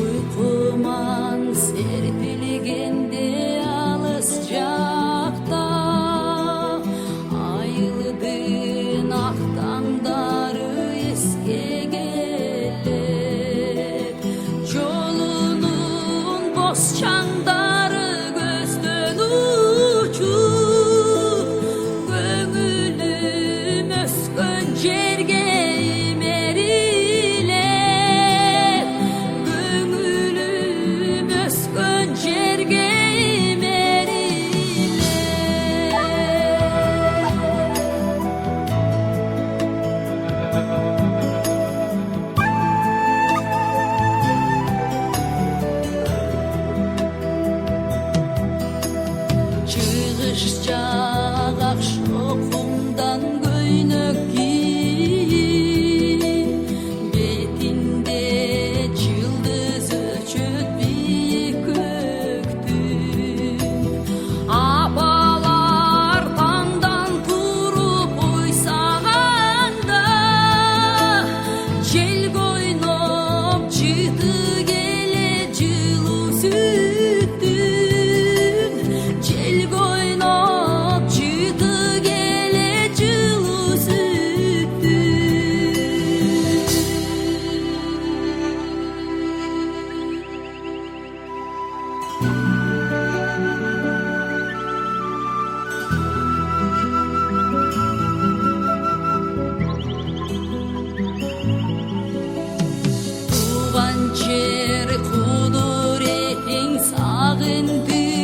Uykuman serpilgende alıscakta, ayıldın aktandarı eske gelir. Yolunun boz çandarı gözden uçup, gönülüm öskön cergeyim eriler. Gönülüm öskön cergeyim eriler. Çıkışacak akşokumdan göynök giyip, betinde yıldız öçüp bir köktüm. Abalar tandan turup uysağanda, jel koynop çıktı gele cılı süttün. Jel koynop çıktı gele cılı süttün. Tuğan cer kuduretin sağındı.